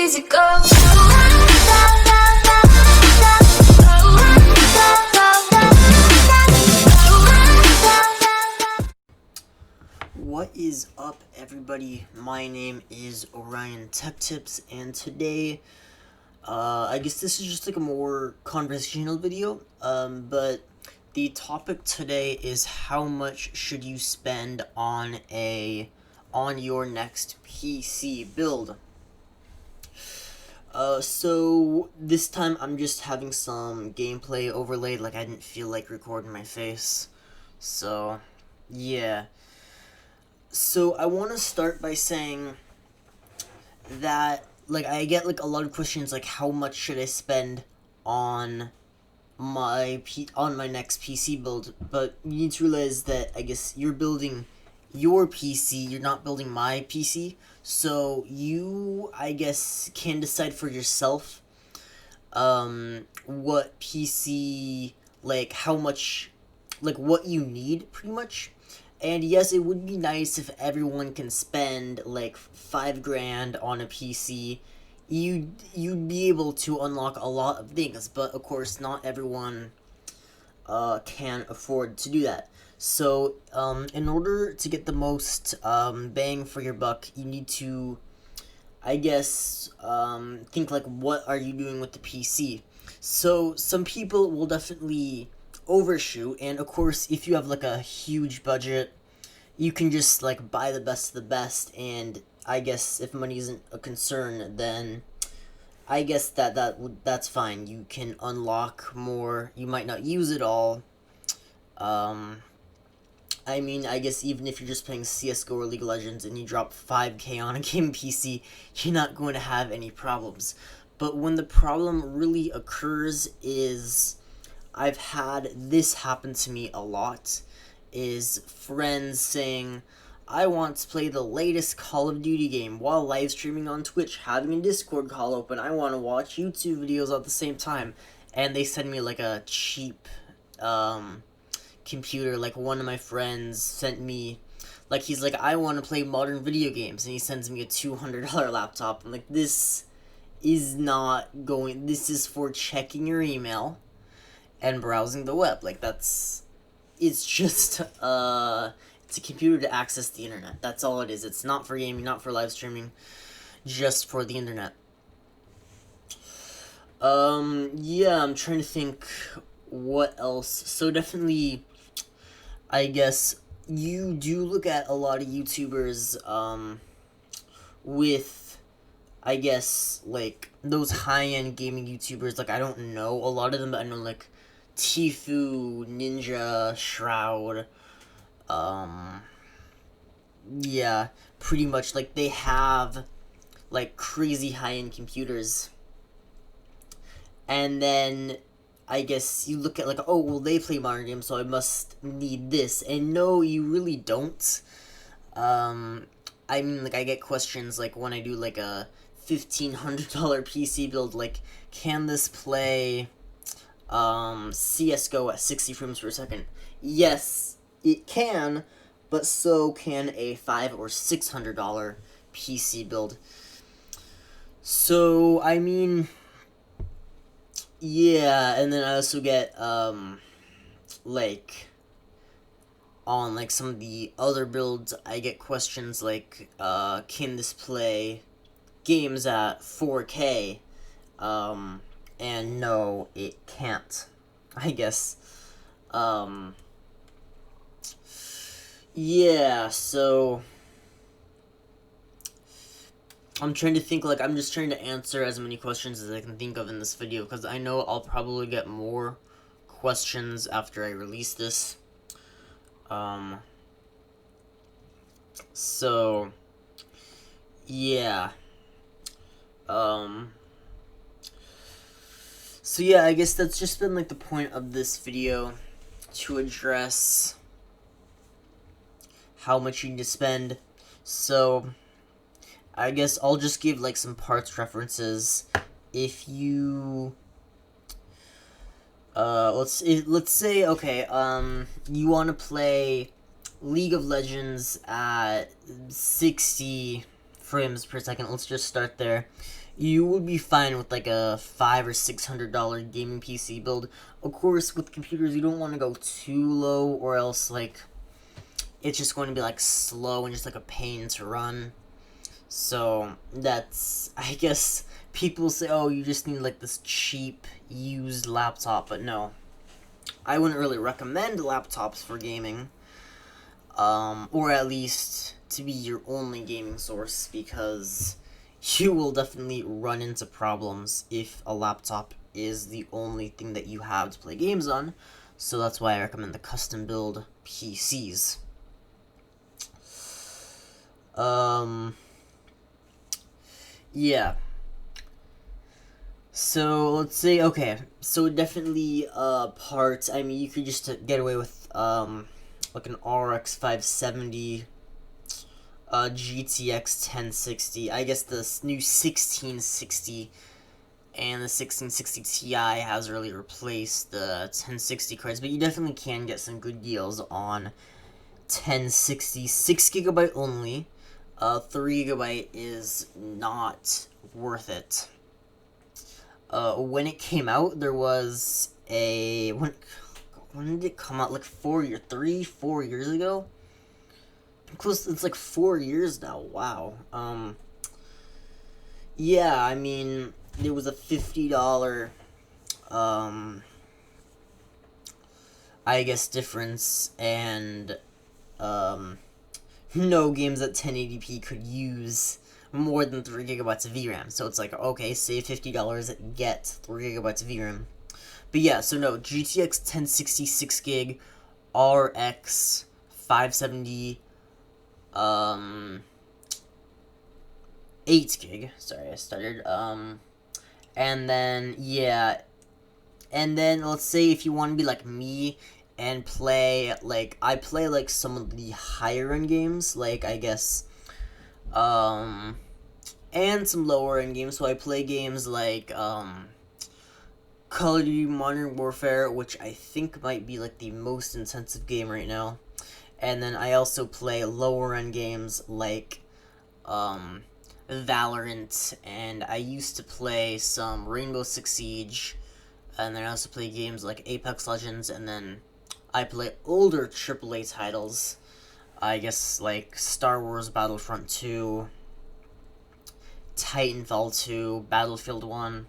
easy go. What is up, everybody? My name is Orion Tech Tips, and today, I guess this is just like a more conversational video, but the topic today is how much should you spend on your next PC build. So this time I'm just having some gameplay overlaid, like I didn't feel like recording my face, so yeah. So I want to start by saying that, like, I get like a lot of questions like how much should I spend on my next PC build, but you need to realize that I guess you're building your PC, you're not building my PC, so you, I guess, can decide for yourself what PC, like how much, like what you need pretty much. And yes, it would be nice if everyone can spend like $5,000 on a PC. You'd be able to unlock a lot of things, but of course not everyone can afford to do that. So in order to get the most bang for your buck, you need to, I guess, think like, what are you doing with the PC? So some people will definitely overshoot, and of course if you have like a huge budget, you can just like buy the best of the best, and I guess if money isn't a concern, then I guess that's fine. You can unlock more. You might not use it all. I mean, I guess even if you're just playing CSGO or League of Legends and you drop $5,000 on a game PC, you're not going to have any problems. But when the problem really occurs is, I've had this happen to me a lot, is friends saying, I want to play the latest Call of Duty game while live streaming on Twitch, having a Discord call open, I want to watch YouTube videos at the same time, and they send me like a cheap computer. Like one of my friends sent me, like, he's like, I want to play modern video games, and he sends me a $200 laptop. I'm like, this is not going, this is for checking your email and browsing the web. Like, it's just it's a computer to access the internet. That's all it is. It's not for gaming, not for live streaming, just for the internet. Yeah, I'm trying to think what else. So definitely, I guess you do look at a lot of YouTubers with, I guess, like those high-end gaming YouTubers. Like, I don't know a lot of them, but I know like Tfue, Ninja, Shroud, yeah, pretty much, like, they have like crazy high-end computers, and then I guess you look at like, oh well, they play modern games, so I must need this, and no, you really don't. I mean, like, I get questions like when I do like a $1,500 PC build, like, can this play CSGO at 60 frames per second? Yes, it can, but so can a $500 or $600 PC build. So, I mean, yeah, and then I also get, like, on, like, some of the other builds, I get questions like, can this play games at 4K? And no, it can't, I guess. Yeah, so I'm trying to think, like, I'm just trying to answer as many questions as I can think of in this video, because I know I'll probably get more questions after I release this. So, yeah. So yeah, I guess that's just been like the point of this video, to address how much you need to spend. So I guess I'll just give like some parts references. If you let's say, okay, you want to play League of Legends at 60 frames per second. Let's just start there. you would be fine with like a $500 or $600 gaming PC build. Of course, with computers, you don't want to go too low, or else like it's just going to be like slow and just like a pain to run. So that's, I guess people say, oh, you just need like this cheap used laptop, but no, I wouldn't really recommend laptops for gaming, or at least to be your only gaming source, because you will definitely run into problems if a laptop is the only thing that you have to play games on. So that's why I recommend the custom build PCs. Yeah. So let's say, okay, so definitely parts. I mean, you could just get away with like an RX 570, GTX 1060. I guess the new 1660 and the 1660 Ti has really replaced the 1060 cards, but you definitely can get some good deals on 1060, 6GB only. 3GB is not worth it. When it came out, there was a when did it come out? Like 4 years ago. Close. It's like 4 years now. Wow. Yeah. I mean, there was a $50, I guess, difference, and no games at 1080p could use more than 3GB of VRAM. So it's like, okay, save $50, get 3GB of VRAM. But yeah, so no, GTX 1060 6GB, RX 570, 8GB. Sorry, I stuttered. And then, yeah. And then, let's say if you want to be like me and play, like, I play, like, some of the higher end games, like, I guess, and some lower end games. So I play games like, Call of Duty Modern Warfare, which I think might be, like, the most intensive game right now. And then I also play lower end games like, Valorant, and I used to play some Rainbow Six Siege, and then I also play games like Apex Legends, and then I play older AAA titles, I guess, like Star Wars Battlefront 2, Titanfall 2, Battlefield 1,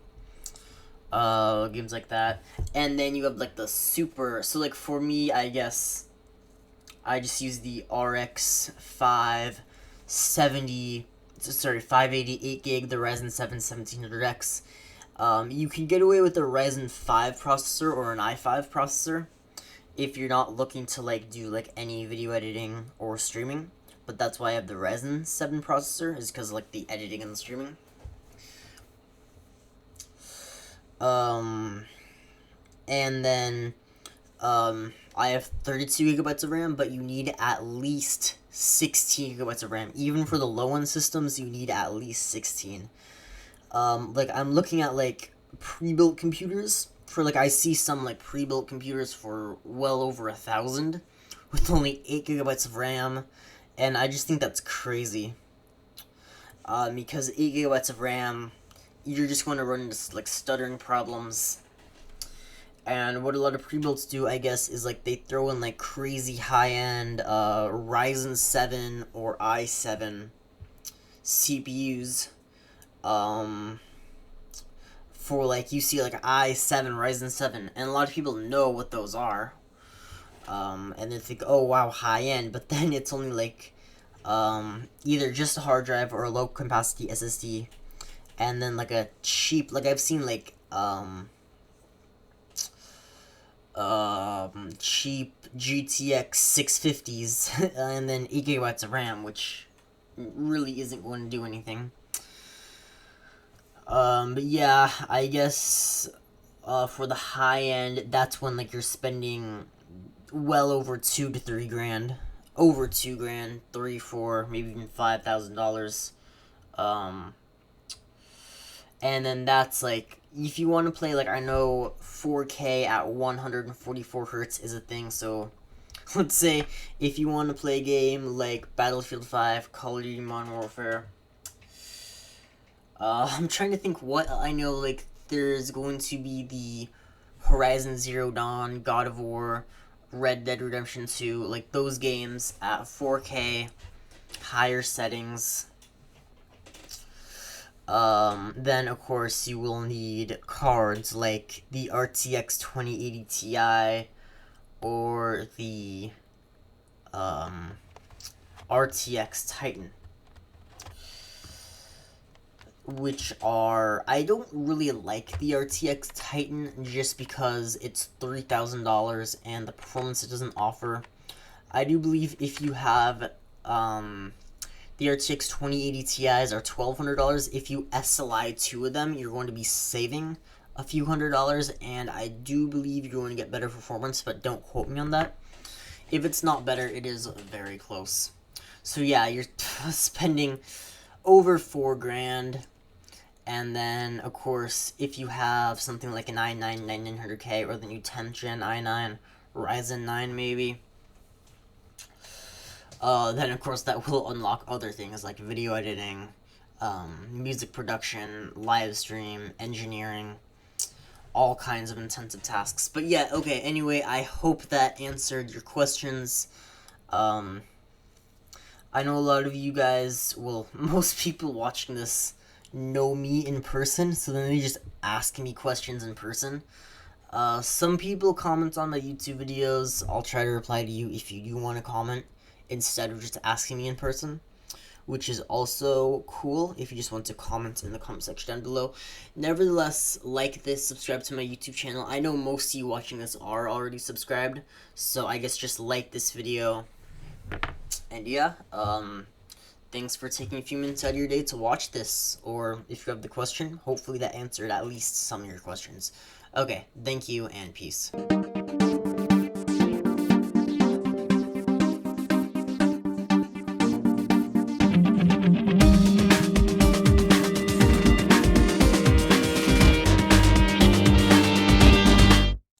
games like that. And then you have like the super, so like for me, I guess I just use the RX 580, the Ryzen 7 1700X. You can get away with a Ryzen 5 processor or an i5 processor if you're not looking to like do like any video editing or streaming. But that's why I have the Ryzen 7 processor, is because like the editing and the streaming. And then I have 32GB of RAM, but you need at least 16GB of RAM. Even for the low-end systems, you need at least 16. Like, I'm looking at, like, pre-built computers. For, like, I see some, like, pre-built computers for well over 1,000 with only 8GB of RAM, and I just think that's crazy. Because 8GB of RAM, you're just going to run into, like, stuttering problems. And what a lot of pre-builds do, I guess, is like they throw in like crazy high-end Ryzen 7 or i7 CPUs. For like, you see like i7, Ryzen 7, and a lot of people know what those are. And they think, oh wow, high-end, but then it's only like either just a hard drive or a low-capacity SSD, and then like a cheap, like I've seen like cheap GTX 650s and then 8GB of RAM, which really isn't going to do anything. But yeah, I guess for the high end, that's when like you're spending well over $2,000 to $3,000, over $2,000, 3, 4, maybe even $5,000. And then that's like, if you want to play, like, I know 4K at 144 hertz is a thing, so let's say if you want to play a game like Battlefield 5, Call of Duty Modern Warfare, I'm trying to think what I know. Like, there's going to be the Horizon Zero Dawn, God of War, Red Dead Redemption 2, like those games at 4K, higher settings. Then of course you will need cards like the RTX 2080 Ti or the RTX Titan, which are, I don't really like the RTX Titan just because it's $3,000 and the performance it doesn't offer. I do believe if you have the RTX 2080 Ti's are $1,200. If you SLI two of them, you're going to be saving a few $100, and I do believe you're going to get better performance, but don't quote me on that. If it's not better, it is very close. So yeah, you're spending over $4,000. And then, of course, if you have something like an i9 9900K or the new 10th gen i9, Ryzen 9 maybe, then of course that will unlock other things like video editing, music production, live stream, engineering, all kinds of intensive tasks. But yeah, okay, anyway, I hope that answered your questions. I know a lot of you guys, well, most people watching this know me in person, so then they just ask me questions in person. Some people comment on my YouTube videos. I'll try to reply to you if you do want to comment instead of just asking me in person, which is also cool if you just want to comment in the comment section down below. Nevertheless, like this, subscribe to my YouTube channel. I know most of you watching this are already subscribed, so I guess just like this video. And yeah, thanks for taking a few minutes out of your day to watch this, or if you have the question, hopefully that answered at least some of your questions. Okay, thank you and peace.